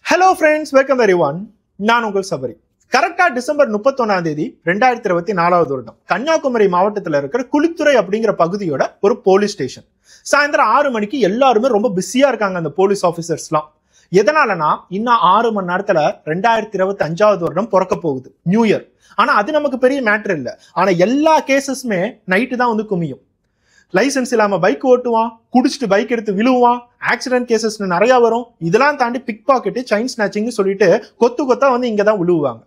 Hello friends, welcome everyone. நான் உங்கள் சபரி. கரெக்டா டிசம்பர் 31ஆம் தேதி 2024வது வருடம் கன்னியாகுமரி மாவட்டத்தில் இருக்கிற குளித்துறை அப்படிங்கிற பகுதியோட ஒரு போலீஸ் ஸ்டேஷன். சாயந்தரம் 6 மணிக்கு எல்லாருமே ரொம்ப பிஸியா இருக்காங்க அந்த போலீஸ் ஆபீசர்ஸ்லாம். எதனாலனா இன்னும் 6 மணி நேரத்துல 2025வது வருடம் பிறக்க போகுது, நியூ இயர். ஆனா அது நமக்கு பெரிய மேட்டர் இல்ல. ஆனா எல்லா கேசஸுமே நைட்டு தான் வந்து குமியும். லைசன்ஸ் இல்லாம பைக் ஓட்டுவான், குடிச்சிட்டு பைக் எடுத்து விழுவான், ஆக்சிடென்ட் கேசஸ் நிறைய வரும். இதெல்லாம் தாண்டி பிக் பாக்கெட், செயின் ஸ்நாச்சிங் சொல்லிட்டு கொத்து கொத்தா வந்து இங்கதான் விழுவாங்க.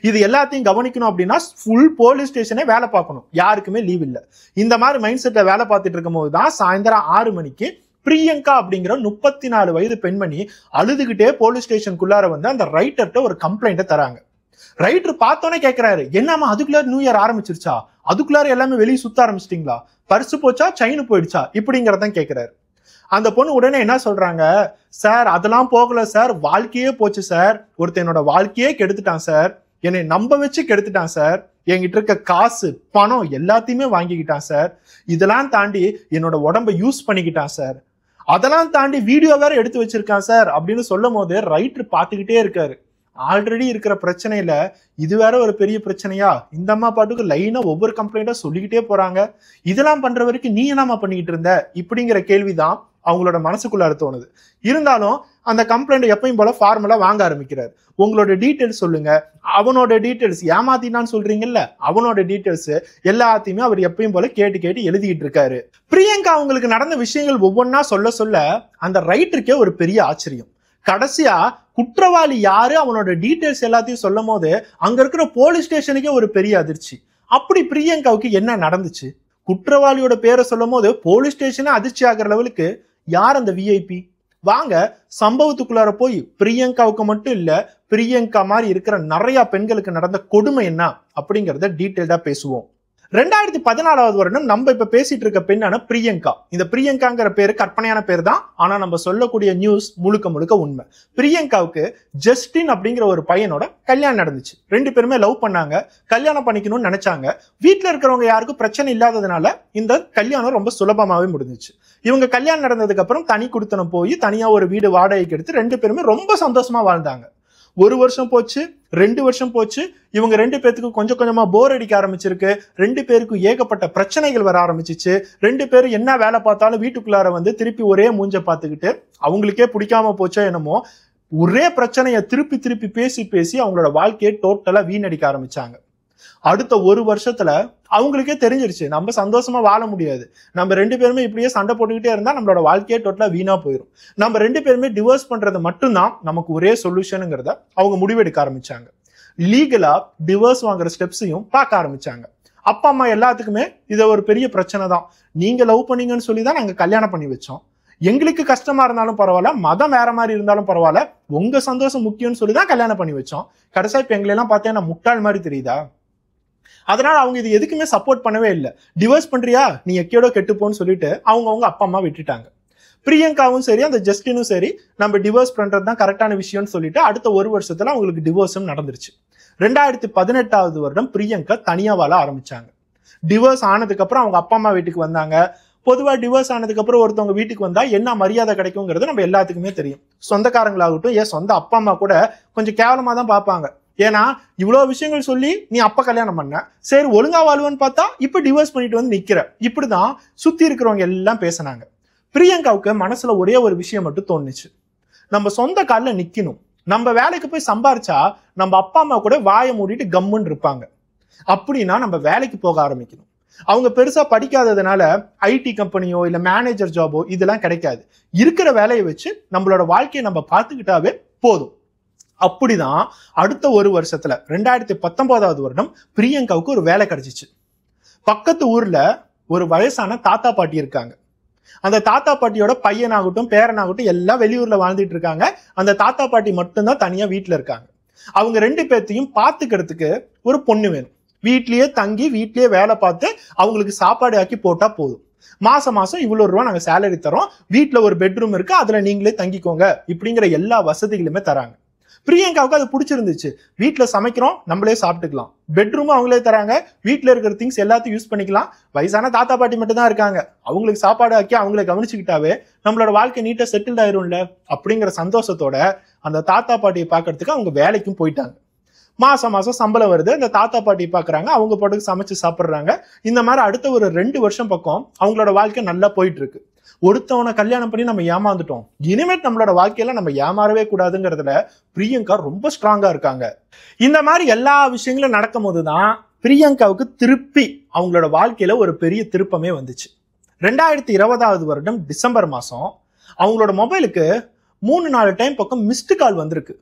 இது எல்லாத்தையும் கவனிக்கணும் அப்படின்னா ஃபுல் போலீஸ் ஸ்டேஷனே வேலை பார்க்கணும், யாருக்குமே லீவ் இல்ல. இந்த மாதிரி மைண்ட் செட்ல வேலை பார்த்துட்டு இருக்கும் போதுதான் சாயந்தரம் 6 மணிக்கு பிரியங்கா அப்படிங்கிற 34 வயது பெண்மணி அழுதுகிட்டே போலீஸ் ஸ்டேஷனுக்குள்ளார வந்து அந்த ரைட்டர்கிட்ட ஒரு கம்ப்ளைண்ட்டை தராங்க. ரைட்டர் பார்த்தோன்னே கேட்கிறாரு, என்னமா அதுக்குள்ளார நியூ இயர் ஆரம்பிச்சிருச்சா, அதுக்குள்ளார எல்லாமே வெளியே சுத்த ஆரம்பிச்சிட்டீங்களா, பர்சு போச்சா, செயின் போயிடுச்சா இப்படிங்கிறதான் கேட்கிறாரு. அந்த பொண்ணு உடனே என்ன சொல்றாங்க, சார் அதெல்லாம் போகல சார், வாழ்க்கையே போச்சு சார், ஒருத்தன் என்னோட வாழ்க்கையே கெடுத்துட்டான் சார், என்னை நம்ப வச்சு கெடுத்துட்டான் சார், என்கிட்ட இருக்க காசு பணம் எல்லாத்தையுமே வாங்கிக்கிட்டான் சார், இதெல்லாம் தாண்டி என்னோட உடம்ப யூஸ் பண்ணிக்கிட்டான் சார், அதெல்லாம் தாண்டி வீடியோ வேற எடுத்து வச்சிருக்கான் சார் அப்படின்னு சொல்லும் போது ரைட்டர் பார்த்துக்கிட்டே இருக்காரு. ஆல்ரெடி இருக்கிற பிரச்சனையில இது வேற ஒரு பெரிய பிரச்சனையா, இந்த அம்மா பாட்டுக்கு லைனா ஒவ்வொரு கம்ப்ளைண்டா சொல்லிக்கிட்டே போறாங்க, இதெல்லாம் பண்ற வரைக்கும் நீ என்னமா பண்ணிக்கிட்டு இருந்த இப்படிங்கிற கேள்விதான் அவங்களோட மனசுக்குள்ளார தோணுது. இருந்தாலும் அந்த கம்ப்ளைண்ட் எப்பயும் போல ஃபார்முலா வாங்க ஆரம்பிக்கிறாரு. உங்களோட டீட்டெயில்ஸ் சொல்லுங்க, அவனோட டீட்டெயில்ஸ் ஏமாத்தினான்னு சொல்றீங்கல்ல, அவனோட டீட்டெயில்ஸ் எல்லாத்தையுமே அவர் எப்பயும் போல கேட்டு கேட்டு எழுதிட்டு இருக்காரு. பிரியங்கா அவங்களுக்கு நடந்த விஷயங்கள் ஒவ்வொன்னா சொல்ல சொல்ல அந்த ரைட்டருக்கே ஒரு பெரிய ஆச்சரியம். கடைசியா குற்றவாளி யாரு, அவனோட டீட்டெயில்ஸ் எல்லாத்தையும் சொல்லும் போது அங்க இருக்கிற போலீஸ் ஸ்டேஷனுக்கே ஒரு பெரிய அதிர்ச்சி. அப்படி பிரியங்காவுக்கு என்ன நடந்துச்சு, குற்றவாளியோட பேரை சொல்லும் போது போலீஸ் ஸ்டேஷனே அதிர்ச்சி ஆகிற லெவலுக்கு யார் அந்த விஐபி? வாங்க சம்பவத்துக்குள்ளார போய் பிரியங்காவுக்கு மட்டும் இல்ல, பிரியங்கா மாதிரி இருக்கிற நிறைய பெண்களுக்கு நடந்த கொடுமை என்ன அப்படிங்கறத டீட்டெயில்டா பேசுவோம். 2014வது வருடம் நம்ம இப்ப பேசிட்டு இருக்க பெண்ணான பிரியங்கா. இந்த பிரியங்காங்கிற பேரு கற்பனையான பேர் தான், ஆனா நம்ம சொல்லக்கூடிய நியூஸ் முழுக்க முழுக்க உண்மை. பிரியங்காவுக்கு ஜஸ்டின் அப்படிங்கிற ஒரு பையனோட கல்யாணம் நடந்துச்சு. 2 பேருமே லவ் பண்ணாங்க, கல்யாணம் பண்ணிக்கணும்னு நினைச்சாங்க. வீட்டுல இருக்கிறவங்க யாருக்கும் பிரச்சனை இல்லாததுனால இந்த கல்யாணம் ரொம்ப சுலபமாவே முடிஞ்சிச்சு. இவங்க கல்யாணம் நடந்ததுக்கு அப்புறம் தனி குடித்தனம் போய் தனியா ஒரு வீடு வாடகைக்கு எடுத்து 2 பேருமே ரொம்ப சந்தோஷமா வாழ்ந்தாங்க. 1 வருஷம் போச்சு, 2 வருஷம் போச்சு. இவங்க 2 பேருக்கு கொஞ்சம் கொஞ்சமா போர் அடிக்க ஆரம்பிச்சிருக்கு. 2 பேருக்கும் ஏகப்பட்ட பிரச்சனைகள் வர ஆரம்பிச்சிச்சு. 2 பேரும் என்ன வேலை பார்த்தாலும் வீட்டுக்குள்ளார வந்து திருப்பி ஒரே மூஞ்ச பார்த்துக்கிட்டு அவங்களுக்கே பிடிக்காம போச்சோ என்னமோ ஒரே பிரச்சனையை திருப்பி திருப்பி பேசி பேசி அவங்களோட வாழ்க்கையை டோட்டலா வீணடிக்க ஆரம்பிச்சாங்க. அடுத்த 1 வருஷத்துல அவங்களுக்கே தெரிஞ்சிருச்சு, நம்ம சந்தோஷமா வாழ முடியாது, நம்ம 2 பேருமே இப்படியே சண்டை போட்டுக்கிட்டே இருந்தா நம்மளோட வாழ்க்கையே டோட்டலா வீணா போயிடும், நம்ம 2 பேருமே டிவோர்ஸ் பண்றது மட்டும்தான் நமக்கு ஒரே சொல்யூஷனுங்கிறத அவங்க முடிவெடுக்க ஆரம்பிச்சாங்க. லீகலா டிவோர்ஸ் வாங்குற ஸ்டெப்ஸையும் பார்க்க ஆரம்பிச்சாங்க. அப்பா அம்மா எல்லாத்துக்குமே இது ஒரு பெரிய பிரச்சனை தான், நீங்க லவ் பண்ணீங்கன்னு சொல்லி தான் நாங்க கல்யாணம் பண்ணி வச்சோம், எங்களுக்கு கஷ்டமா இருந்தாலும் பரவாயில்ல, மதம் வேற மாதிரி இருந்தாலும் பரவாயில்ல, உங்க சந்தோஷம் முக்கியம்னு சொல்லி தான் கல்யாணம் பண்ணி வச்சோம், கடைசியா இப்ப எங்களை எல்லாம் பார்த்தேன் முட்டாள் மாதிரி தெரியுதா? அதனால அவங்க இது எதுக்குமே சப்போர்ட் பண்ணவே இல்லை. டிவோர்ஸ் பண்றியா, நீ எக்கேடோ கெட்டுப்போன்னு சொல்லிட்டு அவங்க அப்பா அம்மா விட்டுட்டாங்க. பிரியங்காவும் சரி அந்த ஜஸ்டினும் சரி நம்ம டிவோர்ஸ் பண்றது தான் கரெக்டான விஷயம்னு சொல்லிட்டு அடுத்த 1 வருஷத்துல அவங்களுக்கு டிவோர்ஸும் நடந்துருச்சு. 2018வது வருடம் பிரியங்கா தனியா வாழ ஆரம்பிச்சாங்க. டிவோர்ஸ் ஆனதுக்கு அப்புறம் அவங்க அப்பா அம்மா வீட்டுக்கு வந்தாங்க. பொதுவா டிவோர்ஸ் ஆனதுக்கு அப்புறம் ஒருத்தவங்க வீட்டுக்கு வந்தா என்ன மரியாதை கிடைக்குங்கிறது நம்ம எல்லாத்துக்குமே தெரியும். சொந்தக்காரங்களாகட்டும், ஏன் சொந்த அப்பா அம்மா கூட கொஞ்சம் கேவலமா தான் பார்ப்பாங்க. ஏன்னா இவ்வளவு விஷயங்கள் சொல்லி நீ அப்ப கல்யாணம் பண்ண, சரி ஒழுங்கா வாழ்வுன்னு பார்த்தா இப்ப டிவோர்ஸ் பண்ணிட்டு வந்து நிக்கிற, இப்படிதான் சுத்தி இருக்கிறவங்க எல்லாம் பேசினாங்க. பிரியங்காவுக்கு மனசுல ஒரே ஒரு விஷயம் மட்டும் தோணுச்சு, நம்ம சொந்த காலில் நிக்கணும், நம்ம வேலைக்கு போய் சம்பாரிச்சா நம்ம அப்பா அம்மா கூட வாயை மூடிட்டு கம்முன்னு இருப்பாங்க, அப்படின்னா நம்ம வேலைக்கு போக ஆரம்பிக்கணும். அவங்க பெருசா படிக்காததுனால ஐடி கம்பெனியோ இல்ல மேனேஜர் ஜாபோ இதெல்லாம் கிடைக்காது, இருக்கிற வேலையை வச்சு நம்மளோட வாழ்க்கையை நம்ம பார்த்துக்கிட்டாவே போதும். அப்படிதான் அடுத்த 1 வருஷத்துல 2019வது வருடம் பிரியங்காவுக்கு ஒரு வேலை கிடைச்சிச்சு. பக்கத்து ஊர்ல ஒரு வயசான தாத்தா பாட்டி இருக்காங்க. அந்த தாத்தா பாட்டியோட பையனாகட்டும் பேரனாகட்டும் எல்லாம் வெளியூர்ல வாழ்ந்துட்டு இருக்காங்க. அந்த தாத்தா பாட்டி மட்டும்தான் தனியா வீட்டுல இருக்காங்க. அவங்க 2 பேர்த்தையும் பாத்துக்கிறதுக்கு ஒரு பொண்ணு வேணும். வீட்லயே தங்கி வீட்லயே வேலை பார்த்து அவங்களுக்கு சாப்பாடு ஆக்கி போட்டா போதும். மாசம் மாசம் இவ்வளவு ரூபா நாங்க சேலரி தரோம், வீட்டுல ஒரு பெட்ரூம் இருக்கு, அதுல நீங்களே தங்கிக்கோங்க, இப்படிங்கிற எல்லா வசதிகளுமே தராங்க. பிரியங்காவுக்கு அது பிடிச்சிருந்துச்சு. வீட்டுல சமைக்கிறோம், நம்மளே சாப்பிட்டுக்கலாம், பெட்ரூமும் அவங்களே தராங்க, வீட்டுல இருக்கிற திங்ஸ் எல்லாத்தையும் யூஸ் பண்ணிக்கலாம், வயசான தாத்தா பாட்டி மட்டும் தான் இருக்காங்க, அவங்களுக்கு சாப்பாடு ஆக்கி அவங்களை கவனிச்சுக்கிட்டாவே நம்மளோட வாழ்க்கை நீட்டா செட்டில்ட் ஆயிரும்ல அப்படிங்கிற சந்தோஷத்தோட அந்த தாத்தா பாட்டியை பார்க்கறதுக்கு அவங்க வேலைக்கும் போயிட்டாங்க. மாசம் மாசம் சம்பளம் வருது, அந்த தாத்தா பாட்டி பாக்குறாங்க, அவங்க பாட்டுக்கு சமைச்சு சாப்பிடுறாங்க. இந்த மாதிரி அடுத்த ஒரு 2 வருஷம் பக்கம் அவங்களோட வாழ்க்கை நல்லா போயிட்டு இருக்கு. ஒருத்தவனை கல்யாணம் பண்ணி நம்ம ஏமாந்துட்டோம், இனிமேட் நம்மளோட வாழ்க்கையில நம்ம ஏமாறவே கூடாதுங்கிறதுல பிரியங்கா ரொம்ப ஸ்ட்ராங்கா இருக்காங்க. இந்த மாதிரி எல்லா விஷயங்களும் நடக்கும் போதுதான் பிரியங்காவுக்கு திருப்பி அவங்களோட வாழ்க்கையில ஒரு பெரிய திருப்பமே வந்துச்சு. 2020 வருடம் டிசம்பர் மாசம் அவங்களோட மொபைலுக்கு 3-4 டைம் பக்கம் மிஸ்டு கால் வந்திருக்கு.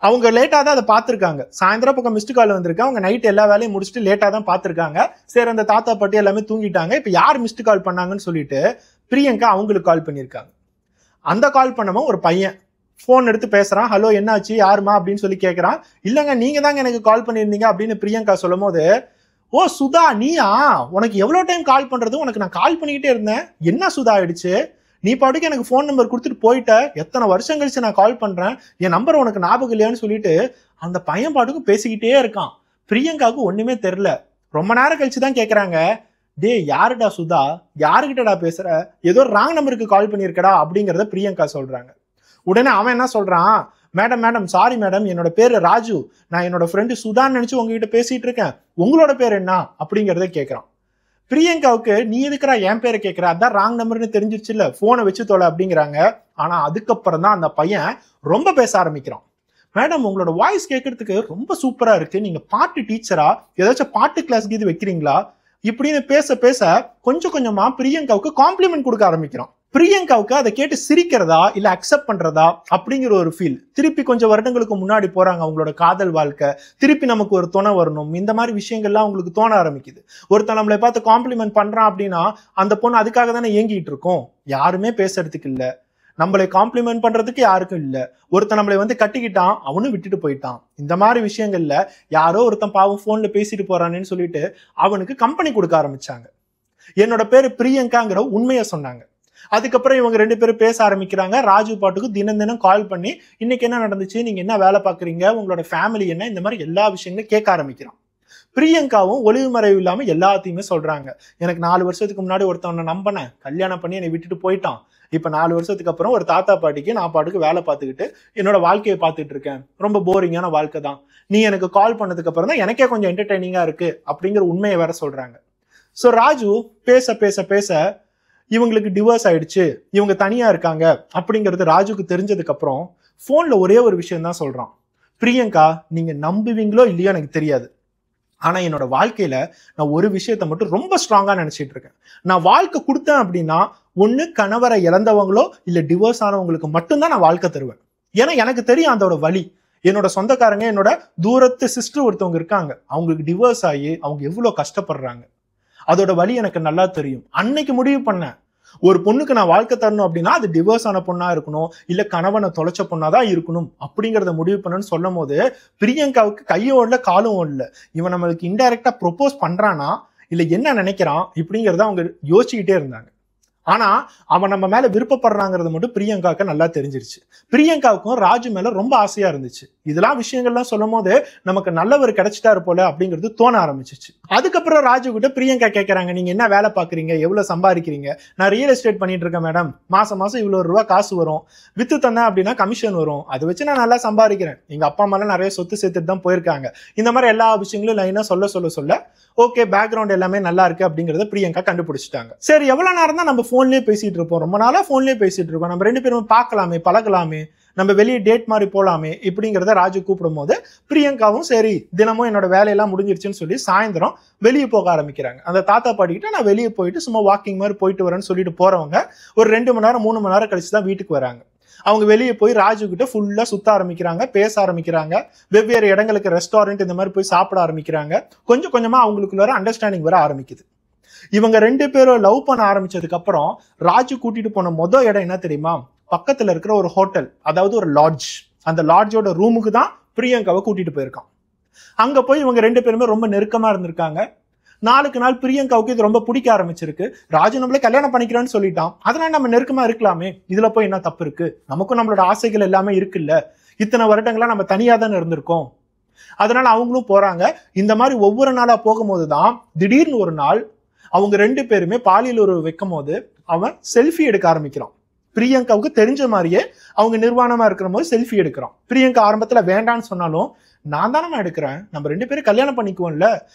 அவங்க லேட்டா தான் அதை பார்த்துருக்காங்க. சாயந்தரம் பக்கம் மிஸ்டு கால் வந்திருக்கு. அவங்க நைட் எல்லா வேலையும் முடிச்சுட்டு லேட்டா தான் பார்த்துருக்காங்க. சரி, அந்த தாத்தா பாட்டி எல்லாமே தூங்கிட்டாங்க. இப்ப யார் மிஸ்டு கால் பண்ணாங்கன்னு சொல்லிட்டு பிரியங்கா அவங்களுக்கு கால் பண்ணியிருக்காங்க. அந்த கால் பண்ணவும் ஒரு பையன் போன் எடுத்து பேசுறான். ஹலோ, என்னாச்சு, யாருமா அப்படின்னு சொல்லி கேட்கறான். இல்லங்க, நீங்க தாங்க எனக்கு கால் பண்ணியிருந்தீங்க அப்படின்னு பிரியங்கா சொல்லும் போது, ஓ சுதா நீயா, உனக்கு எவ்வளவு டைம் கால் பண்றது, உனக்கு நான் கால் பண்ணிக்கிட்டே இருந்தேன், என்ன சுதா ஆயிடுச்சு, நீ பாட்டுக்கு எனக்கு ஃபோன் நம்பர் கொடுத்துட்டு போயிட்ட, எத்தனை வருஷம் கழிச்சு நான் கால் பண்றேன், என் நம்பர் உனக்கு ஞாபகம் இல்லையான்னு சொல்லிட்டு அந்த பையன் பாட்டுக்கு பேசிக்கிட்டே இருக்கான். பிரியங்காவுக்கு ஒண்ணுமே தெரியல. ரொம்ப நேரம் கழிச்சு தான் கேட்கறாங்க, டே யாருடா சுதா, யாருகிட்டடா பேசுற, ஏதோ ராங் நம்பருக்கு கால் பண்ணியிருக்கடா அப்படிங்கிறத பிரியங்கா சொல்றாங்க. உடனே அவன் என்ன சொல்றான், மேடம் சாரி மேடம், என்னோட பேரு ராஜு, நான் என்னோட ஃப்ரெண்டு சுதான்னு நினைச்சு உங்ககிட்ட பேசிட்டு இருக்கேன், உங்களோட பேர் என்ன அப்படிங்கிறத கேட்கறான். பிரியங்காவுக்கு நீ எதுக்குறா என் பேரை கேட்கிற, அதான் ராங் நம்பர்னு தெரிஞ்சிருச்சு இல்ல, போனை வச்சு தொலை அப்படிங்கிறாங்க. ஆனா அதுக்கப்புறம் தான் அந்த பையன் ரொம்ப பேச ஆரம்பிக்கிறான். மேடம், உங்களோட வாய்ஸ் கேட்கறதுக்கு ரொம்ப சூப்பரா இருக்கு, நீங்க பாட்டு டீச்சரா, ஏதாச்சும் பாட்டு கிளாஸ்க்கு இது வைக்கிறீங்களா இப்படின்னு பேச பேச கொஞ்சம் கொஞ்சமா பிரியங்காவுக்கு காம்ப்ளிமெண்ட் கொடுக்க ஆரம்பிக்கிறான். பிரியங்காவுக்கு அதை கேட்டு சிரிக்கிறதா இல்ல அக்செப்ட் பண்றதா அப்படிங்கிற ஒரு ஃபீல். திருப்பி கொஞ்சம் வருடங்களுக்கு முன்னாடி போறாங்க அவங்களோட காதல் வாழ்க்கை, திருப்பி நமக்கு ஒரு துணை வரணும், இந்த மாதிரி விஷயங்கள்லாம் அவங்களுக்கு தோண ஆரம்பிக்குது. ஒருத்தன் நம்மளை பார்த்து காம்ப்ளிமெண்ட் பண்றான் அப்படின்னா அந்த பொண்ணு அதுக்காக தானே ஏங்கிட்டு இருக்கும். யாருமே பேசுறதுக்கு இல்ல, நம்மளை காம்ப்ளிமெண்ட் பண்றதுக்கு யாருக்கும் இல்ல. ஒருத்தன் நம்மளை வந்து கட்டிக்கிட்டான், அவனும் விட்டுட்டு போயிட்டான். இந்த மாதிரி விஷயங்கள்ல யாரோ ஒருத்தன் பாவம் போன்ல பேசிட்டு போறானேன்னு சொல்லிட்டு அவனுக்கு கம்பெனி கொடுக்க ஆரம்பிச்சாங்க. என்னோட பேரு பிரியங்காங்கிற உண்மையை சொன்னாங்க. அதுக்கப்புறம் இவங்க 2 பேரும் பேச ஆரம்பிக்கிறாங்க. ராஜு பாட்டுக்கு தினம் தினம் கால் பண்ணி இன்னைக்கு என்ன நடந்துச்சு, நீங்க என்ன வேலை பாக்குறீங்க, உங்களோட ஃபேமிலி என்ன, இந்த மாதிரி எல்லா விஷயங்களும் கேட்க ஆரம்பிக்கிறான். பிரியங்காவும் ஒளிவு மறைவு இல்லாம எல்லாத்தையுமே சொல்றாங்க. எனக்கு 4 வருஷத்துக்கு முன்னாடி ஒருத்தவனை நம்பினேன், கல்யாணம் பண்ணி என்னை விட்டுட்டு போயிட்டான். இப்ப 4 வருஷத்துக்கு அப்புறம் ஒரு தாத்தா பாட்டிக்கு நான் பாட்டுக்கு வேலை பார்த்துக்கிட்டு என்னோட வாழ்க்கையை பார்த்துட்டு இருக்கேன். ரொம்ப போரிங்கான வாழ்க்கை தான். நீ எனக்கு கால் பண்ணதுக்கு அப்புறம் தான் எனக்கே கொஞ்சம் என்டர்டைனிங்கா இருக்கு அப்படிங்கிற உண்மையை வேற சொல்றாங்க. சோ ராஜு பேச பேச பேச இவங்களுக்கு டிவோர்ஸ் ஆயிடுச்சு, இவங்க தனியா இருக்காங்க அப்படிங்கிறது ராஜுக்கு தெரிஞ்சதுக்கு அப்புறம் போன்ல ஒரே ஒரு விஷயம் தான் சொல்றான். பிரியங்கா, நீங்க நம்புவீங்களோ இல்லையோ எனக்கு தெரியாது, ஆனா என்னோட வாழ்க்கையில நான் ஒரு விஷயத்த மட்டும் ரொம்ப ஸ்ட்ராங்கா நினைச்சிட்டு இருக்கேன். நான் வாழ்க்கை கொடுத்தேன் அப்படின்னா ஒண்ணு கணவரை இழந்தவங்களோ இல்ல டிவோர்ஸ் ஆனவங்களுக்கு மட்டும்தான் நான் வாழ்க்கை தருவேன். ஏன்னா எனக்கு தெரியும் அதோட வலி. என்னோட சொந்தக்காரங்க, என்னோட தூரத்து சிஸ்டர் ஒருத்தவங்க இருக்காங்க, அவங்களுக்கு டிவோர்ஸ் ஆகி அவங்க எவ்வளவு கஷ்டப்படுறாங்க, அதோட வலி எனக்கு நல்லா தெரியும். அன்னைக்கு முடிவு பண்ணேன், ஒரு பொண்ணுக்கு நான் வாழ்க்கை தரணும் அப்படின்னா அது டிவோர்ஸ் ஆன பொண்ணா இருக்கணும், இல்ல கணவனை தொலைச்ச பொண்ணாதான் இருக்கணும் அப்படிங்கறத முடிவு பண்ணணும்னு சொல்லும் போது பிரியங்காவுக்கு கையும் ஓடல காலும் ஓடல. இவன் நம்மளுக்கு இன்டைரக்டா ப்ரொபோஸ் பண்றானா இல்ல என்ன நினைக்கிறான் இப்படிங்கறத அவங்க யோசிச்சுக்கிட்டே இருந்தாங்க. ஆனா அவன் நம்ம மேல விருப்பப்படுறாங்கிறது மட்டும் பிரியங்காவுக்கு நல்லா தெரிஞ்சிருச்சு. பிரியங்காவுக்கும் ராஜு மேல ரொம்ப ஆசையா இருந்துச்சு. இதெல்லாம் விஷயங்கள்லாம் சொல்லும் போது நமக்கு நல்லவர் கிடைச்சிட்டாரு போல அப்படிங்கிறது தோண ஆரம்பிச்சிச்சு. அதுக்கப்புறம் ராஜு கிட்ட பிரியங்கா கேட்கறாங்க, நீங்க என்ன வேலை பாக்குறீங்க, எவ்வளவு சம்பாதிக்கிறீங்க. நான் ரியல் எஸ்டேட் பண்ணிட்டு இருக்கேன் மேடம், மாசம் மாசம் இவ்வளவு ரூபா காசு வரும், வித்து தந்தேன் அப்படின்னா கமிஷன் வரும், அதை வச்சு நான் நல்லா சம்பாதிக்கிறேன், எங்க அப்பா அம்மா நிறைய சொத்து சேர்த்துட்டு தான் போயிருக்காங்க. இந்த மாதிரி எல்லா விஷயங்களும் லைனா சொல்ல சொல்ல சொல்ல ஓகே பேக்ரவுண்ட் எல்லாமே நல்லா இருக்கு அப்படிங்கறத பிரியங்கா கண்டுபிடிச்சிட்டாங்க. சரி, எவ்வளவு நேரம் தான் நம்ம போன்லயே பேசிட்டு இருப்போம், ரொம்ப நாளா போன்லயே பேசிட்டு இருக்கோம், நம்ம 2 பேரும் பார்க்கலாமே, பழகலாமே, நம்ம வெளியே டேட் மாதிரி போலாமே இப்படிங்கிறத ராஜு கூப்பிடும் போது பிரியங்காவும் சரி தினமும் என்னோட வேலையெல்லாம் முடிஞ்சிருச்சுன்னு சொல்லி சாயந்தரம் வெளியே போக ஆரம்பிக்கிறாங்க. அந்த தாத்தா பாட்டிக்கிட்ட நான் வெளியே போயிட்டு சும்மா வாக்கிங் மாதிரி போயிட்டு வரேன்னு சொல்லிட்டு போறவங்க ஒரு 2 மணி நேரம் 3 மணி நேரம் கழிச்சு தான் வீட்டுக்கு வராங்க. அவங்க வெளியே போய் ராஜு கிட்ட ஃபுல்லா சுத்த ஆரம்பிக்கிறாங்க, பேச ஆரம்பிக்கிறாங்க, வெவ்வேறு இடங்களுக்கு ரெஸ்டாரண்ட் இந்த மாதிரி போய் சாப்பிட ஆரம்பிக்கிறாங்க. கொஞ்சம் கொஞ்சமா அவங்களுக்குள்ள அண்டர்ஸ்டாண்டிங் வர ஆரம்பிக்குது. இவங்க 2 பேரும் லவ் பண்ண ஆரம்பிச்சதுக்கு அப்புறம் ராஜு கூட்டிட்டு போன மொதல் இடம் என்ன தெரியுமா, பக்கத்துல இருக்கிற ஒரு ஹோட்டல், அதாவது ஒரு லாட்ஜ். அந்த லாட்ஜோட ரூமுக்கு தான் பிரியங்காவை கூட்டிட்டு போயிருக்கான். அங்க போய் இவங்க 2 பேருமே ரொம்ப நெருக்கமா இருந்திருக்காங்க. நாளுக்கு நாள் பிரியங்காவுக்கு இது ரொம்ப பிடிக்க ஆரம்பிச்சிருக்கு. ராஜு நம்மளே கல்யாணம் பண்ணிக்கிறேன்னு சொல்லிட்டான், அதனால நம்ம நெருக்கமா இருக்கலாமே, இதுல போய் என்ன தப்பு இருக்கு, நமக்கும் நம்மளோட ஆசைகள் எல்லாமே இருக்குல்ல, இத்தனை வருடங்களா நம்ம தனியா தானே இருந்திருக்கோம். அதனால அவங்களும் போறாங்க. இந்த மாதிரி ஒவ்வொரு நாளா போகும்போதுதான் திடீர்னு ஒரு நாள் அவங்க 2 பேருமே பாலியல் உறவு வைக்கும் போது அவன் செல்ஃபி எடுக்க ஆரம்பிக்கிறான். பிரியங்காவுக்கு தெரிஞ்ச மாதிரியே அவங்க நிர்வாணமா இருக்கிற போது செல்ஃபி எடுக்கிறான். பிரியங்கா ஆரம்பத்துல வேண்டான்னு சொன்னாலும், நான் தானே எடுக்கிறேன், நம்ம 2 பேரும் கல்யாணம் பண்ணிக்குவோம்ல,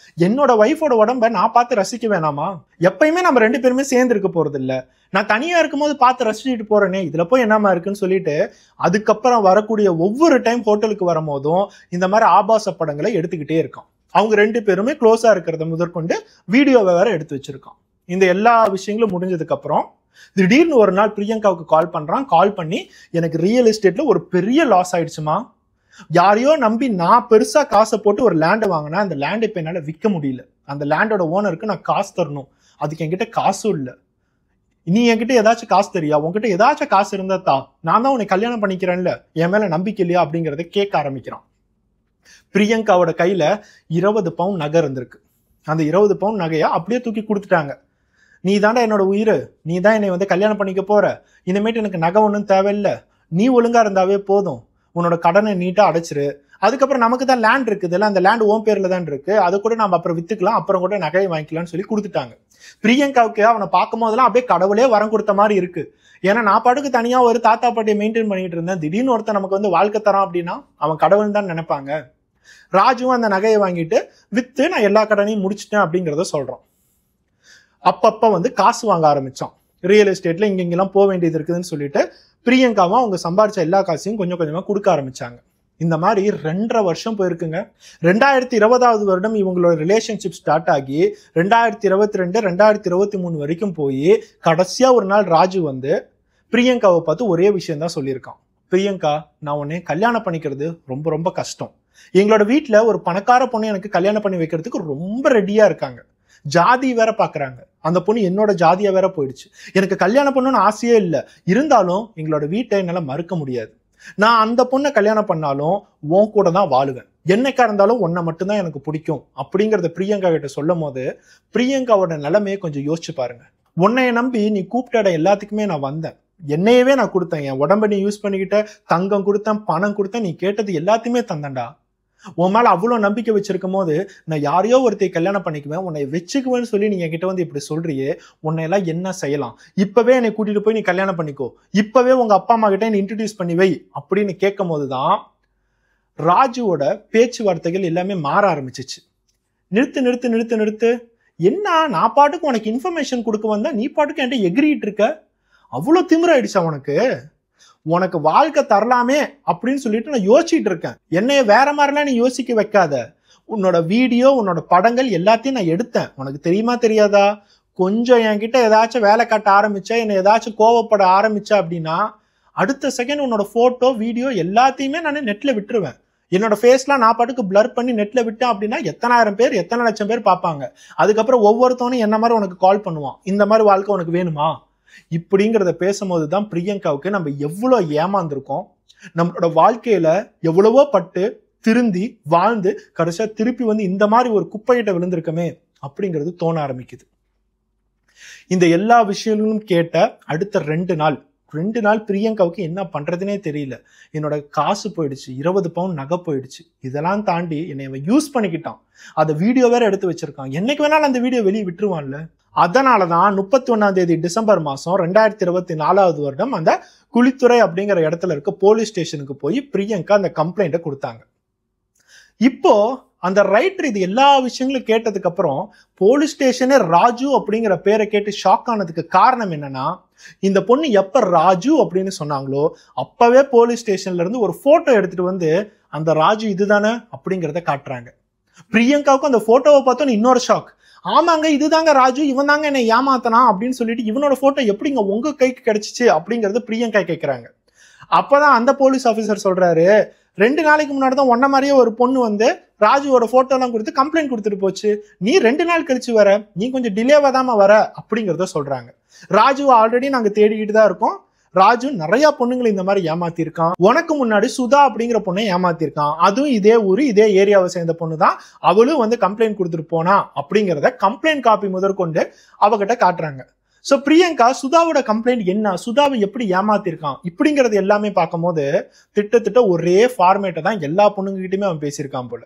என்னோட ஒய்ஃபோட உடம்ப நான் பார்த்து ரசிக்க வேணாமா, எப்பயுமே நம்ம 2 பேருமே சேர்ந்து இருக்க போறது இல்ல, நான் தனியா இருக்கும்போது பார்த்து ரசிச்சுட்டு போறேனே, இதுல போய் என்னமா இருக்குன்னு சொல்லிட்டு அதுக்கப்புறம் வரக்கூடிய ஒவ்வொரு டைம் ஹோட்டலுக்கு வரும்போதும் இந்த மாதிரி ஆபாச படங்களை எடுத்துக்கிட்டே இருக்கான். அவங்க 2 பேருமே க்ளோஸா இருக்கிறத முதற்கொண்டு வீடியோவை வேற எடுத்து வச்சிருக்கான். இந்த எல்லா விஷயங்களும் முடிஞ்சதுக்கு அப்புறம் திடீர்னு ஒரு நாள் பிரியங்காவுக்கு கால் பண்றான். கால் பண்ணி, எனக்கு ரியல் எஸ்டேட்ல ஒரு பெரிய லாஸ் ஆயிடுச்சுமா, யாரையோ நம்பி நான் பெருசா காசை போட்டு ஒரு லேண்டை வாங்கினா, அந்த லேண்டை இப்ப என்னால விற்க முடியல, அந்த லேண்டோட ஓனருக்கு நான் காசு தரணும், அதுக்கு என்கிட்ட காசும் இல்லை, நீ என்கிட்ட ஏதாச்சும் காசு தெரியா, உன்கிட்ட ஏதாச்சும் காசு இருந்தா நான் தான் உன்னை கல்யாணம் பண்ணிக்கிறேன்ல, என் மேல நம்பிக்கை இல்லையா அப்படிங்கறத கேட்க ஆரம்பிக்கிறான். பிரியங்காவோட கையில 20 பவுன் நகை இருந்திருக்கு. அந்த 20 பவுன் நகையா அப்படியே தூக்கி கொடுத்துட்டாங்க. நீ தாண்டா என்னோட உயிர், நீ தான் என்னை வந்து கல்யாணம் பண்ணிக்க போற, இனிமேட்டு எனக்கு நகை ஒன்றும் தேவையில்லை, நீ ஒழுங்கா இருந்தாவே போதும், உன்னோட கடனை நீட்டா அடைச்சிரு, அதுக்கப்புறம் நமக்கு தான் லேண்ட் இருக்குதுல்ல, அந்த லேண்ட் ஓன் பேர்ல தான் இருக்கு, அது கூட நம்ம அப்புறம் வித்துக்கலாம், அப்புறம் கூட நகையை வாங்கிக்கலாம்னு சொல்லி கொடுத்துட்டாங்க. பிரியங்காவுக்கு அவனை பார்க்கும் போதெல்லாம் அப்படியே கடவுளே வரம் கொடுத்த மாதிரி இருக்கு. ஏன்னா நான் பாட்டுக்கு தனியா ஒரு தாத்தா பாட்டியை மெயின்டைன் பண்ணிட்டு இருந்தேன், திடீர்னு ஒருத்தன் நமக்கு வந்து வாழ்க்கை தரான் அப்படின்னா அவன் கடவுள் தான் நினைப்பாங்க. ராஜுவும் அந்த நகையை வாங்கிட்டு வித்து நான் எல்லா கடனையும் முடிச்சிட்டேன் அப்படிங்கிறத சொல்றான். அப்பப்ப வந்து காசு வாங்க ஆரம்பிச்சான். ரியல் எஸ்டேட்ல இங்கெல்லாம் போக வேண்டியது இருக்குதுன்னு சொல்லிட்டு பிரியங்காவும் அவங்க சம்பாரிச்ச எல்லா காசையும் கொஞ்சம் கொஞ்சமா கொடுக்க ஆரம்பிச்சாங்க. இந்த மாதிரி 2.5 வருஷம் போயிருக்குங்க. 2020 வருடம் இவங்களோட ரிலேஷன்ஷிப் ஸ்டார்ட் ஆகி 2022 2023 வரைக்கும் போய் கடைசியா ஒரு நாள் ராஜு வந்து பிரியங்காவை பார்த்து ஒரே விஷயம் தான் சொல்லியிருக்கான். பிரியங்கா, நான் உன்னை கல்யாணம் பண்ணிக்கிறது ரொம்ப ரொம்ப கஷ்டம், எங்களோட வீட்டுல ஒரு பணக்கார பொண்ணு எனக்கு கல்யாணம் பண்ணி வைக்கிறதுக்கு ரொம்ப ரெடியா இருக்காங்க, ஜாதி வேற பாக்குறாங்க, அந்த பொண்ணு என்னோட ஜாதியா வேற போயிடுச்சு, எனக்கு கல்யாணம் பண்ணணும்னு ஆசையே இல்லை, இருந்தாலும் எங்களோட வீட்டை என்னால மறுக்க முடியாது, நான் அந்த பொண்ணை கல்யாணம் பண்ணாலும் உன் கூட தான் வாழுவேன், என்னைக்கா இருந்தாலும் உன்னை மட்டும்தான் எனக்கு பிடிக்கும் அப்படிங்கறத பிரியங்கா கிட்ட சொல்லும் போது பிரியங்காவோட நிலைமையை கொஞ்சம் யோசிச்சு பாருங்க. உன்னைய நம்பி நீ கூப்பிட்ட இடம் எல்லாத்துக்குமே நான் வந்தேன், என்னையவே நான் கொடுத்தேன், என் உடம்ப நீ யூஸ் பண்ணிக்கிட்ட, தங்கம் கொடுத்தேன், பணம் கொடுத்தேன், நீ கேட்டது எல்லாத்தையுமே தந்தேன்டா, உன் மேல அவ்வளவு நம்பிக்கை வச்சிருக்கும் போது நான் யாரையோ ஒருத்தைய கல்யாணம் பண்ணிக்குவேன், உன்னை வச்சுக்குவேன்னு சொல்லி நீங்க என்கிட்ட வந்து இப்படி சொல்றியே, உன்னை எல்லாம் என்ன செய்யலாம், இப்பவே என்னை கூட்டிட்டு போய் நீ கல்யாணம் பண்ணிக்கோ, இப்பவே உங்க அப்பா அம்மா கிட்ட நீ இன்ட்ரடியூஸ் பண்ணி வை அப்படின்னு கேட்கும் போதுதான் ராஜுவோட பேச்சுவார்த்தைகள் எல்லாமே மாற ஆரம்பிச்சிச்சு. நிறுத்து நிறுத்து நிறுத்து நிறுத்து, என்ன நான் பாட்டுக்கு உனக்கு இன்ஃபர்மேஷன் கொடுக்க வந்தா நீ பாட்டுக்கு என்கிட்ட எகிரிட்டு இருக்க, அவ்வளவு திமிராயிடுச்சா உனக்கு, உனக்கு வாழ்க்கை தரலாமே அப்படின்னு சொல்லிட்டு நான் யோசிச்சுட்டு இருக்கேன், என்னைய வேற மாதிரிலாம் நீ யோசிக்க வைக்காத, உன்னோட வீடியோ உன்னோட படங்கள் எல்லாத்தையும் நான் எடுத்தேன், உனக்கு தெரியுமா தெரியாதா, கொஞ்சம் என்கிட்ட ஏதாச்சும் வேலை காட்ட ஆரம்பிச்சா, என்னை ஏதாச்சும் கோவப்பட ஆரம்பிச்சா அப்படின்னா அடுத்த செகண்ட் உன்னோட போட்டோ வீடியோ எல்லாத்தையுமே நான் நெட்ல விட்டுருவேன், என்னோட ஃபேஸ்லாம் நான் பாட்டுக்கு பிளர் பண்ணி நெட்ல விட்டேன் அப்படின்னா எத்தனை ஆயிரம் பேர் எத்தனை லட்சம் பேர் பார்ப்பாங்க, அதுக்கப்புறம் ஒவ்வொருத்தவனும் என்ன மாதிரி உனக்கு கால் பண்ணுவான், இந்த மாதிரி வாழ்க்கை உனக்கு வேணுமா, இப்படிங்கிறத பேசும்போது தான் பிரியங்காவுக்கு நம்ம எவ்வளவு ஏமாந்துருக்கோம், நம்மளோட வாழ்க்கையில எவ்வளவோ பட்டு திருந்தி வாழ்ந்து கடைசியா திருப்பி வந்து இந்த மாதிரி ஒரு குப்பையிட்ட விழுந்திருக்கமே அப்படிங்கிறது தோண ஆரம்பிக்குது. இந்த எல்லா விஷயங்களும் கேட்ட அடுத்த 2 நாள் பிரியங்காவுக்கு என்ன பண்றதுனே தெரியல, என்னோட காசு போயிடுச்சு, 20 பவுன் நகை போயிடுச்சு, இதெல்லாம் தாண்டி என்னை யூஸ் பண்ணிக்கிட்டான், அதை வீடியோ வேற எடுத்து வச்சிருக்கான், என்னைக்கு வேணாலும் அந்த வீடியோ வெளியே விட்டுருவான்ல. அதனாலதான் 31 டிசம்பர் மாசம் 2024 வருடம் அந்த குளித்துறை அப்படிங்கிற இடத்துல இருக்க போலீஸ் ஸ்டேஷனுக்கு போய் பிரியங்கா அந்த கம்ப்ளைண்ட்டை கொடுத்தாங்க. இப்போ அந்த ரைட்டர் இது எல்லா விஷயங்களும் கேட்டதுக்கு அப்புறம் போலீஸ் ஸ்டேஷனே ராஜு அப்படிங்கிற பேரை கேட்டு ஷாக் ஆனதுக்கு காரணம் என்னன்னா, இந்த பொண்ணு எப்ப ராஜு அப்படின்னு சொன்னாங்களோ அப்பவே போலீஸ் ஸ்டேஷன்ல இருந்து ஒரு போட்டோ எடுத்துட்டு வந்து அந்த ராஜு இதுதானே அப்படிங்கிறத காட்டுறாங்க. பிரியங்காவுக்கு அந்த போட்டோவை பார்த்தோன்னு இன்னொரு ஷாக், ஆமாங்க இதுதாங்க ராஜு, இவன் தாங்க என்னை ஏமாத்தனா அப்படின்னு சொல்லிட்டு இவனோட போட்டோ எப்படிங்க உங்க கைக்கு கிடைச்சிச்சு அப்படிங்கறது பிரியங்கா கேட்கிறாங்க. அப்பதான் அந்த போலீஸ் ஆபீசர் சொல்றாரு, 2 நாளைக்கு முன்னாடி தான் ஒன்ன மாதிரியே ஒரு பொண்ணு வந்து ராஜுவோட போட்டோ எல்லாம் கொடுத்து கம்ப்ளைண்ட் கொடுத்துட்டு போச்சு, நீ 2 நாள் கழிச்சு வர, நீ கொஞ்சம் டிலேவா தாம வர அப்படிங்கறத சொல்றாங்க. ராஜுவை ஆல்ரெடி நாங்க தேடிக்கிட்டு தான் இருக்கோம், ராஜு நிறைய பொண்ணுங்களை இந்த மாதிரி ஏமாத்திருக்கான். உனக்கு முன்னாடி சுதா அப்படிங்கிற பொண்ணை ஏமாத்திருக்கான். அதுவும் இதே ஊரு இதே ஏரியாவை சேர்ந்த பொண்ணு தான். அவளும் வந்து கம்ப்ளைண்ட் கொடுத்துட்டு போனா அப்படிங்கிறத கம்ப்ளைண்ட் காப்பி முதற்கொண்டு அவகிட்ட காட்டுறாங்க. சோ பிரியங்கா சுதாவோட கம்ப்ளைண்ட் என்ன, சுதாவை எப்படி ஏமாத்திருக்கான் இப்படிங்கிறது எல்லாமே பார்க்கும் போது திட்டத்திட்ட ஒரே ஃபார்மேட்டை தான் எல்லா பொண்ணுங்க கிட்டயுமே அவன் பேசியிருக்கான் போல.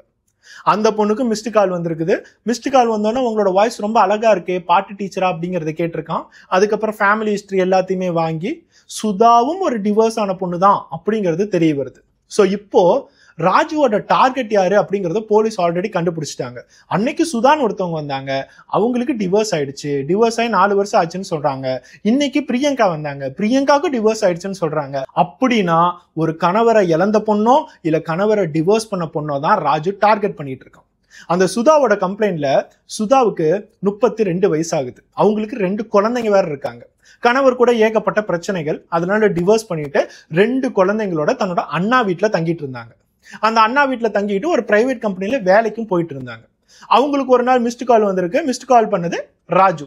அந்த பொண்ணுக்கு மிஸ்டு கால் வந்திருக்குது. மிஸ்டு கால் வந்தோன்னா உங்களோட வாய்ஸ் ரொம்ப அழகா இருக்கே, பாட்டு டீச்சரா அப்படிங்கறத கேட்டிருக்கான். அதுக்கப்புறம் ஃபேமிலி ஹிஸ்டரி எல்லாத்தையுமே வாங்கி சுதாவும் ஒரு டிவோர்ஸ் ஆன பொண்ணு தான் அப்படிங்கிறது தெரிய வருது. சோ இப்போ ராஜுவோட டார்கெட் யாரு அப்படிங்கறத போலீஸ் ஆல்ரெடி கண்டுபிடிச்சிட்டாங்க. அன்னைக்கு சுதான் ஒருத்தவங்க வந்தாங்க, அவங்களுக்கு டிவோர்ஸ் ஆயிடுச்சு, டிவோர்ஸ் ஆகி 4 வருஷம் ஆச்சுன்னு சொல்றாங்க. இன்னைக்கு பிரியங்கா வந்தாங்க, பிரியங்காவுக்கு டிவோர்ஸ் ஆயிடுச்சுன்னு சொல்றாங்க. அப்படின்னா ஒரு கணவரை இழந்த பொண்ணோ இல்ல கணவரை டிவோர்ஸ் பண்ண பொண்ணோ தான் ராஜு டார்கெட் பண்ணிட்டு இருக்கான். அந்த சுதாவோட கம்ப்ளைண்ட்ல சுதாவுக்கு 32 வயசு ஆகுது. அவங்களுக்கு 2 குழந்தைங்க வேற இருக்காங்க. கணவர் கூட ஏகப்பட்ட பிரச்சனைகள், அதனால டிவோர்ஸ் பண்ணிட்டு 2 குழந்தைங்களோட தன்னோட அண்ணா வீட்டுல தங்கிட்டு இருந்தாங்க. அந்த அண்ணா வீட்டுல தங்கிட்டு ஒரு பிரைவேட் கம்பெனில வேலைக்கும் போயிட்டு இருந்தாங்க. அவங்களுக்கு ஒரு நாள் மிஸ்டு கால் வந்திருக்கு. மிஸ்டு கால் பண்ணது ராஜு.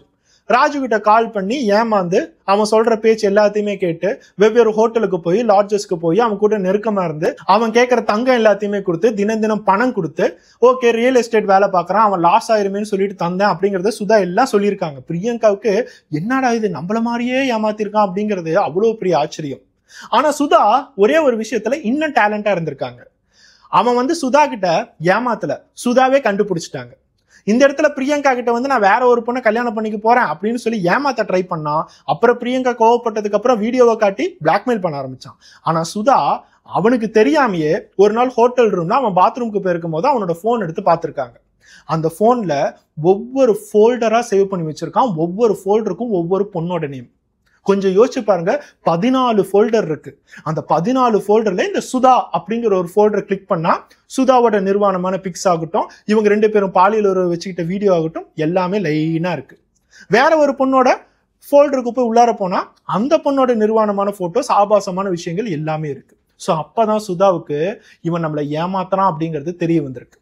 ராஜு கிட்ட கால் பண்ணி ஏமாந்து அவன் சொல்ற பேச்சு எல்லாத்தையுமே கேட்டு வெவ்வேறு ஹோட்டலுக்கு போய் லாட்ஜஸ்க்கு போய் அவன் கூட நெருக்கமா இருந்து அவன் கேட்கற தங்கம் எல்லாத்தையுமே கொடுத்து தினம் தினம் பணம் கொடுத்து ஓகே ரியல் எஸ்டேட் வேலை பார்க்கறான், அவன் லாஸ் ஆயிருமேன்னு சொல்லிட்டு தந்தேன் அப்படிங்கறத சுதா எல்லாம் சொல்லியிருக்காங்க. பிரியங்காவுக்கு என்னடா இது நம்மள மாதிரியே ஏமாத்திருக்கான் அப்படிங்கிறது அவ்வளவு பெரிய ஆச்சரியம். ஆனா சுதா ஒரே ஒரு விஷயத்துல இன்னும் டேலண்டா இருந்திருக்காங்க. அவன் வந்து சுதா கிட்ட ஏமாத்தல, சுதாவே கண்டுபிடிச்சிட்டாங்க. இந்த இடத்துல பிரியங்கா கிட்ட வந்து நான் வேற ஒரு பொண்ணை கல்யாணம் பண்ணிக்க போறேன் அப்படின்னு சொல்லி ஏமாத்த ட்ரை பண்ணா. அப்புறம் பிரியங்கா கோவப்பட்டதுக்கு அப்புறம் வீடியோவை காட்டி பிளாக்மெயில் பண்ண ஆரம்பிச்சான். ஆனா சுதா அவனுக்கு தெரியாமையே ஒரு நாள் ஹோட்டல் ரூம்ல அவன் பாத்ரூமுக்கு போயிருக்கும் போது அவனோட போன் எடுத்து பார்த்திருக்காங்க. அந்த போன்ல ஒவ்வொரு ஃபோல்டரா சேவ் பண்ணி வச்சிருக்கான். ஒவ்வொரு ஃபோல்டருக்கும் ஒவ்வொரு பொண்ணோட நேம். கொஞ்சம் யோசிச்சு பாருங்க, 14 ஃபோல்டர் இருக்கு. அந்த 14 ஃபோல்டர்ல இந்த சுதா அப்படிங்கிற ஒரு ஃபோல்டர் கிளிக் பண்ணா சுதாவோட நிர்வாணமான பிக்ஸ் ஆகட்டும், இவங்க 2 பேரும் பாலியல் உறவு வச்சுக்கிட்ட வீடியோ ஆகட்டும், எல்லாமே லைனா இருக்கு. வேற ஒரு பொண்ணோட ஃபோல்டருக்கு போய் உள்ளார போனா அந்த பொண்ணோட நிர்வாணமான போட்டோஸ், ஆபாசமான விஷயங்கள் எல்லாமே இருக்கு. சோ அப்பதான் சுதாவுக்கு இவன் நம்மளை ஏமாத்துறான் அப்படிங்கிறது தெரிய வந்திருக்கு.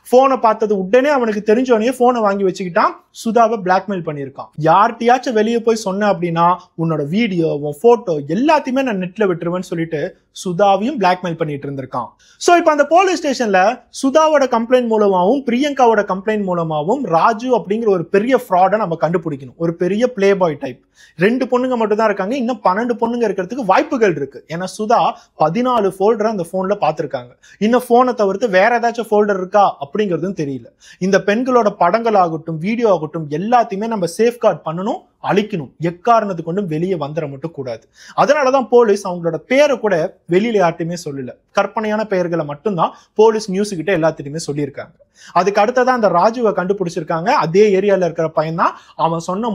போனை பார்த்தது உடனே அவனுக்கு தெரிஞ்சவனே போனை வாங்கி வச்சுக்கிட்டான். சுதாவை பிளாக்மெயில் பண்ணியிருக்கான். யார்கிட்டயாச்சும் வெளியே போய் சொன்ன அப்படின்னா உன்னோட வீடியோ உன் போட்டோ எல்லாத்தையுமே நான் நெட்ல விட்டுருவேன்னு சொல்லிட்டு சுதாவையும் பிளாக்மெயில் பண்ணிட்டு இருந்திருக்கான். சோ இப்ப அந்த போலீஸ் ஸ்டேஷன்ல சுதாவோட கம்ப்ளைண்ட் மூலமாவும் பிரியங்காவோட கம்ப்ளைண்ட் மூலமாவும் ராஜு அப்படிங்கிற ஒரு பெரிய ஃப்ராடை நம்ம கண்டுபிடிக்கணும். ஒரு பெரிய பிளே பாய் டைப். 2 பொண்ணுங்க மட்டும் தான் இருக்காங்க, இன்னும் 12 பொண்ணுங்க இருக்கிறதுக்கு வாய்ப்புகள் இருக்கு. ஏன்னா சுதா 14 ஃபோல்டர் அந்த போன்ல பாத்துருக்காங்க. இன்னும் போனை தவிர்த்து வேற ஏதாச்சும் ஃபோல்டர் இருக்கா அப்படிங்கிறதும் தெரியல. இந்த பெண்களோட படங்கள் ஆகட்டும் வீடியோ ஆகட்டும் எல்லாத்தையுமே நம்ம சேஃப்கார்ட் பண்ணணும், அழிக்கணும். எக்காரணத்து கொண்டும் வெளியே வந்துட மட்டும் கூடாது. அதனாலதான் போலீஸ் அவங்களோட பேரை கூட வெளியில யார்ட்டுமே சொல்லல. கற்பனையான பெயர்களை மட்டும்தான் போலீஸ் நியூஸ் கிட்ட எல்லாத்திட்டுமே சொல்லியிருக்காங்க. அதுக்கு அடுத்ததான் அந்த ராஜுவை கண்டுபிடிச்சிருக்காங்க. அதே ஏரியால இருக்கிற பையன் தான். அவன் சொன்ன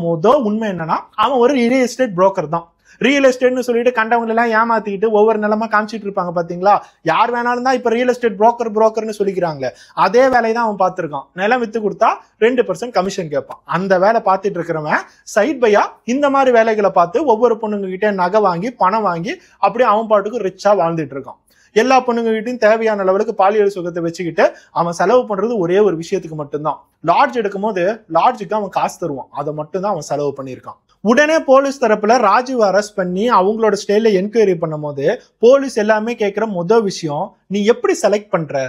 உண்மை என்னன்னா அவன் ஒரு ரியல் எஸ்டேட் புரோக்கர் தான். ரியல் எஸ்டேட்னு சொல்லிட்டு கண்டவங்க எல்லாம் ஏமாத்திட்டு ஒவ்வொரு நிலமா காமிச்சிட்டு இருப்பாங்க பாத்தீங்களா. யார் வேணாலும் தான் இப்ப ரியல் எஸ்டேட் புரோக்கர்னு சொல்லிக்கிறாங்களே, அதே வேலையை தான் அவன் பார்த்திருக்கான். நிலம் வித்து கொடுத்தா 2% கமிஷன் கேட்பான். அந்த வேலை பார்த்துட்டு இருக்கிறவன் சைட் பையா இந்த மாதிரி வேலைகளை பார்த்து ஒவ்வொரு பொண்ணுங்க கிட்டே நகை வாங்கி பணம் வாங்கி அப்படியே அவன் பாட்டுக்கு ரிச்சா வாழ்ந்துட்டு இருக்கான். எல்லா பொண்ணுங்ககிட்டையும் தேவையான லெவலுக்கு பாலியல் சுகத்தை வச்சுக்கிட்டு அவன் செலவு பண்றது ஒரே ஒரு விஷயத்துக்கு மட்டும்தான். லாட்ஜ் எடுக்கும் போது லாட்ஜுக்கு அவன் காசு தருவான், அதை மட்டும் தான் அவன் செலவு பண்ணியிருக்கான். உடனே போலீஸ் தரப்புல ராஜுவை அரெஸ்ட் பண்ணி அவங்களோட ஸ்டைல என்கொயரி பண்ணும் போது போலீஸ் எல்லாமே கேட்கிற முதல் விஷயம், நீ எப்படி செலக்ட் பண்ற,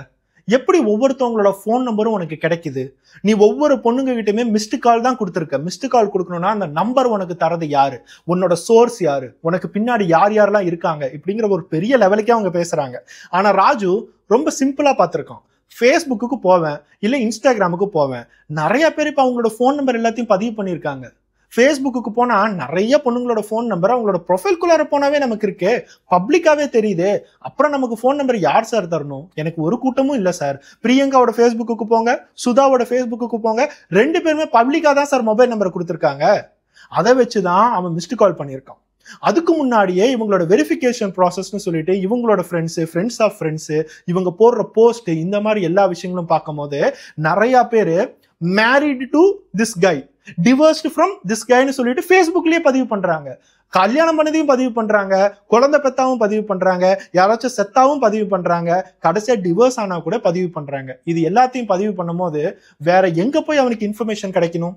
எப்படி ஒவ்வொருத்தவங்களோட போன் நம்பரும் உனக்கு கிடைக்குது, நீ ஒவ்வொரு பொண்ணுங்க கிட்டயுமே மிஸ்டு கால் தான் கொடுத்துருக்க. மிஸ்டு கால் கொடுக்கணும்னா அந்த நம்பர் உனக்கு தரது யாரு, உன்னோட சோர்ஸ் யாரு, உனக்கு பின்னாடி யார் யாரெல்லாம் இருக்காங்க இப்படிங்கிற ஒரு பெரிய லெவலுக்கே அவங்க பேசுறாங்க. ஆனா ராஜு ரொம்ப சிம்பிளா பார்த்திருக்கான். ஃபேஸ்புக்கு போவேன் இல்ல இன்ஸ்டாகிராமுக்கு போவேன், நிறைய பேர் இப்ப அவங்களோட போன் நம்பர் எல்லாத்தையும் பதிவு பண்ணியிருக்காங்க. ஃபேஸ்புக்கு போனா நிறைய பொண்ணுங்களோட போன் நம்பர் அவங்களோட ப்ரொஃபைல்குள்ளார போனாவே நமக்கு இருக்கு, பப்ளிக்காவே தெரியுது. அப்புறம் நமக்கு போன் நம்பர் யார் சார் தரணும்? எனக்கு ஒரு கூட்டமும் இல்ல சார். பிரியங்காவோட ஃபேஸ்புக்கு போங்க, சுதாவோட ஃபேஸ்புக்கு போங்க, 2 பேருமே பப்ளிக்கா தான் சார் மொபைல் நம்பர் கொடுத்துருக்காங்க. அதை வச்சுதான் அவன் மிஸ்டு கால் பண்ணியிருக்கான். அதுக்கு முன்னாடியே இவங்களோட வெரிஃபிகேஷன் ப்ராசஸ்னு சொல்லிட்டு இவங்களோட ஃப்ரெண்ட்ஸ் ஆஃப் ஃப்ரெண்ட்ஸ் இவங்க போடுற போஸ்ட் இந்த மாதிரி எல்லா விஷயங்களும் பார்க்கும் போது நிறைய பேரு married to this guy, divorced from this கைன்னு சொல்லிட்டு ஃபேஸ்புக்லயே பதிவு பண்றாங்க. கல்யாணம் பண்ணதையும் பதிவு பண்றாங்க, குழந்தை பெத்தாவும் பதிவு பண்றாங்க, யாராச்சும் செத்தாவும் பதிவு பண்றாங்க, கடைசியா டிவோர்ஸ் ஆனா கூட பதிவு பண்றாங்க. இது எல்லாத்தையும் பதிவு பண்ணும் போது வேற எங்க போய் அவனுக்கு இன்ஃபர்மேஷன் கிடைக்கணும்?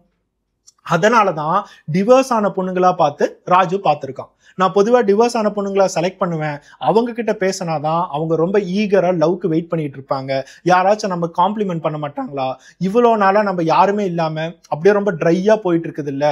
அதனாலதான் டிவர்ஸ் ஆன பொண்ணுங்களா பார்த்து ராஜு பார்த்திருக்கான். நான் பொதுவா டிவர்ஸ் ஆன பொண்ணுங்களா செலக்ட் பண்ணுவேன். அவங்க கிட்ட பேசினாதான் அவங்க ரொம்ப ஈகரா லவ்க்கு வெயிட் பண்ணிட்டு இருப்பாங்க. யாராச்சும் நம்ம காம்ப்ளிமெண்ட் பண்ண மாட்டாங்களா, இவ்வளோ நாளா நம்ம யாருமே இல்லாம அப்படியே ரொம்ப ட்ரையா போயிட்டு இருக்குது இல்ல,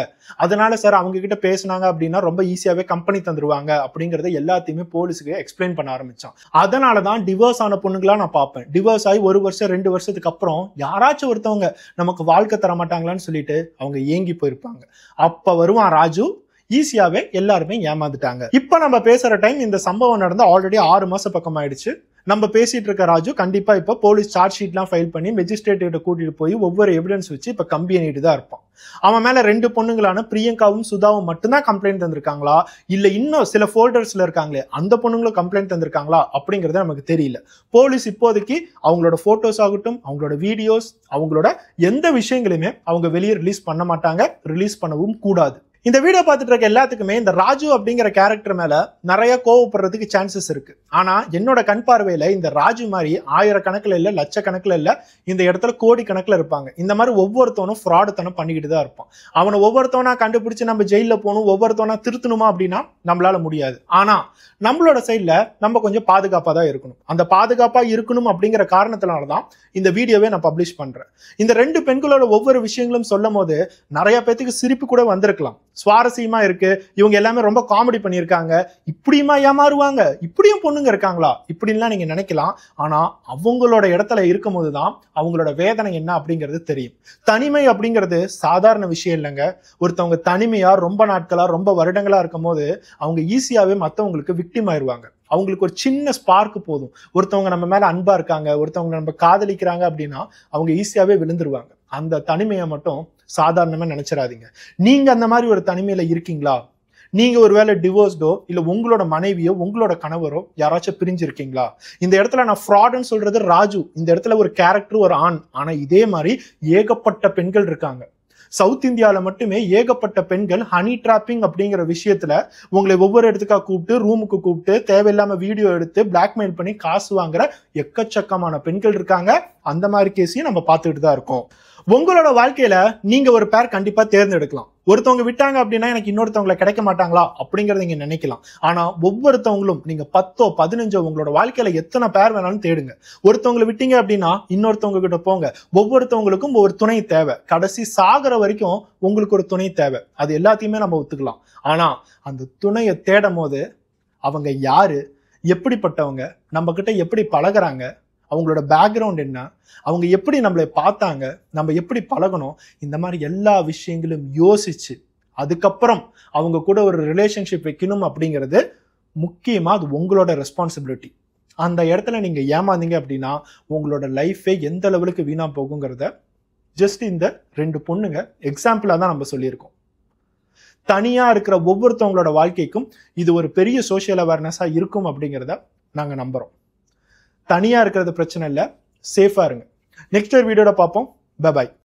அதனால சார் அவங்க கிட்ட பேசினாங்க அப்படின்னா ரொம்ப ஈஸியாவே கம்பெனி தந்துருவாங்க அப்படிங்கறத எல்லாத்தையுமே போலீஸுக்கு எக்ஸ்பிளைன் பண்ண ஆரம்பிச்சான். அதனாலதான் டிவர்ஸ் ஆன பொண்ணுங்களா நான் பார்ப்பேன். டிவர்ஸ் ஆகி 1 வருஷம் 2 வருஷத்துக்கு அப்புறம் யாராச்சும் ஒருத்தவங்க நமக்கு வாழ்க்கை தர மாட்டாங்களான்னு சொல்லிட்டு அவங்க ஏங்கி போயிருப்பாங்க. அப்ப வருவான் ராஜு, ஈஸியாவே எல்லாருமே ஏமாந்துட்டாங்க. இப்ப நம்ம பேசுற டைம் இந்த சம்பவம் நடந்து ஆல்ரெடி 6 மாசம் பக்கம் ஆயிடுச்சு. நம்ம பேசிட்டு இருக்க ராஜு கண்டிப்பா இப்ப போலீஸ் சார்ஜ் ஷீட்லாம் ஃபைல் பண்ணி மெஜிஸ்ட்ரேட் கிட்ட கூட்டிட்டு போய் ஒவ்வொரு எவிடன்ஸ் வச்சு இப்ப கம்பி அணிட்டு தான் இருப்பான். அவன் மேல 2 பொண்ணுங்களான பிரியங்காவும் சுதாவும் மட்டும்தான் கம்ப்ளைண்ட் தந்திருக்காங்களா, இல்ல இன்னும் சில ஃபோல்டர்ஸ்ல இருக்காங்களே அந்த பொண்ணுங்களும் கம்ப்ளைண்ட் தந்திருக்காங்களா அப்படிங்கறது நமக்கு தெரியல. போலீஸ் இப்போதைக்கு அவங்களோட போட்டோஸ் ஆகட்டும், அவங்களோட வீடியோஸ், அவங்களோட எந்த விஷயங்களையுமே அவங்க வெளியே ரிலீஸ் பண்ண மாட்டாங்க, ரிலீஸ் பண்ணவும் கூடாது. இந்த வீடியோ பார்த்துட்டு இருக்க எல்லாத்துக்குமே இந்த ராஜு அப்படிங்கிற கேரக்டர் மேல நிறைய கோவப்படுறதுக்கு சான்சஸ் இருக்கு. ஆனா என்னோட கண் பார்வையில இந்த ராஜு மாதிரி 1000 கணக்குல இல்ல, லட்சக்கணக்கில் இல்ல, இந்த இடத்துல கோடி கணக்குல இருப்பாங்க. இந்த மாதிரி ஒவ்வொருத்தவனும் ஃப்ராடுத்தனம் பண்ணிக்கிட்டு தான் இருப்பான். அவனை ஒவ்வொருத்தவனா கண்டுபிடிச்சு நம்ம ஜெயில போகணும், ஒவ்வொருத்தவனா திருத்தணுமா அப்படின்னா நம்மளால முடியாது. ஆனா நம்மளோட சைட்ல நம்ம கொஞ்சம் பாதுகாப்பா தான் இருக்கணும். அந்த பாதுகாப்பா இருக்கணும் அப்படிங்கிற காரணத்தினாலதான் இந்த வீடியோவே நான் பப்ளிஷ் பண்றேன். இந்த 2 பெண்களோட ஒவ்வொரு விஷயங்களும் சொல்லும் போது நிறைய பேத்துக்கு சிரிப்பு கூட வந்திருக்கலாம். சுவாரஸ்யமா இருக்கு, இவங்க எல்லாமே ரொம்ப காமெடி பண்ணியிருக்காங்க, இப்படியுமா ஏமாறுவாங்க, இப்படியும் பொண்ணுங்க இருக்காங்களா இப்படின்லாம் நீங்க நினைக்கலாம். ஆனா அவங்களோட இடத்துல இருக்கும் போதுதான் அவங்களோட வேதனை என்ன அப்படிங்கிறது தெரியும். தனிமை அப்படிங்கிறது சாதாரண விஷயம் இல்லைங்க. ஒருத்தவங்க தனிமையா ரொம்ப நாட்களா ரொம்ப வருடங்களா இருக்கும் போது அவங்க ஈஸியாவே மற்றவங்களுக்கு விக்டிம் ஆயிருவாங்க. அவங்களுக்கு ஒரு சின்ன ஸ்பார்க் போதும், ஒருத்தவங்க நம்ம மேல அன்பா இருக்காங்க, ஒருத்தவங்க நம்ம காதலிக்கிறாங்க அப்படின்னா அவங்க ஈஸியாவே விழுந்துருவாங்க. அந்த தனிமையை மட்டும் சாதாரணமா நினைச்சிடாதீங்க. நீங்க அந்த மாதிரி ஒரு தனிமையில இருக்கீங்களா? நீங்க ஒருவேளை டிவோர்ஸ்டோ இல்ல உங்களோட மனைவியோ உங்களோட கணவரோ யாராச்சும் பிரிஞ்சிருக்கீங்களா? இந்த இடத்துல நான் ஃப்ராட்னு சொல்றது ராஜு, இந்த இடத்துல ஒரு கேரக்டர் ஒரு ஆண். ஆனா இதே மாதிரி ஏகப்பட்ட பெண்கள் இருக்காங்க. சவுத் இந்தியாவில மட்டுமே ஏகப்பட்ட பெண்கள் ஹனி டிராப்பிங் அப்படிங்கிற விஷயத்துல உங்களை ஒவ்வொரு இடத்துக்கா கூப்பிட்டு, ரூமுக்கு கூப்பிட்டு, தேவையில்லாம வீடியோ எடுத்து பிளாக்மெயில் பண்ணி காசு வாங்குற எக்கச்சக்கமான பெண்கள் இருக்காங்க. அந்த மாதிரி கேஸையும் நம்ம பார்த்துக்கிட்டு தான் இருக்கோம். உங்களோட வாழ்க்கையில நீங்க ஒரு பேர் கண்டிப்பா தேர்ந்தெடுக்கலாம். ஒருத்தவங்க விட்டாங்க அப்படின்னா எனக்கு இன்னொருத்தவங்களை கிடைக்க மாட்டாங்களா அப்படிங்கறத நீங்க நினைக்கலாம். ஆனா ஒவ்வொருத்தவங்களும் நீங்க 10 15 உங்களோட வாழ்க்கையில எத்தனை பேர் வேணாலும் தேடுங்க. ஒருத்தவங்களை விட்டீங்க அப்படின்னா இன்னொருத்தவங்க கிட்ட போங்க. ஒவ்வொருத்தவங்களுக்கும் ஒரு துணை தேவை. கடைசி சாகர வரைக்கும் உங்களுக்கு ஒரு துணை தேவை. அது எல்லாத்தையுமே நம்ம ஒத்துக்கலாம். ஆனா அந்த துணையை தேடும் போது அவங்க யாரு, எப்படிப்பட்டவங்க, நம்ம கிட்ட எப்படி பழகுறாங்க, அவங்களோட பேக்ரவுண்ட் என்ன, அவங்க எப்படி நம்மளை பார்த்தாங்க, நம்ம எப்படி பழகணும், இந்த மாதிரி எல்லா விஷயங்களும் யோசிச்சு அதுக்கப்புறம் அவங்க கூட ஒரு ரிலேஷன்ஷிப் வைக்கணும் அப்படிங்கிறது முக்கியமா அது உங்களோட ரெஸ்பான்சிபிலிட்டி. அந்த இடத்துல நீங்க ஏமாந்தீங்க அப்படின்னா உங்களோட லைஃபே எந்த லெவலுக்கு வீணா போகுங்கிறத ஜஸ்ட் இந்த 2 பொண்ணுங்க எக்ஸாம்பிளா தான் நம்ம சொல்லியிருக்கோம். தனியா இருக்கிற ஒவ்வொருத்தவங்களோட வாழ்க்கைக்கும் இது ஒரு பெரிய சோஷியல் அவேர்னஸா இருக்கும் அப்படிங்கிறத நாங்க நம்புறோம். தனியா இருக்கிறது பிரச்சனை இல்லை, சேஃபா இருங்க. நெக்ஸ்ட் வீடியோட பார்ப்போம். Bye bye.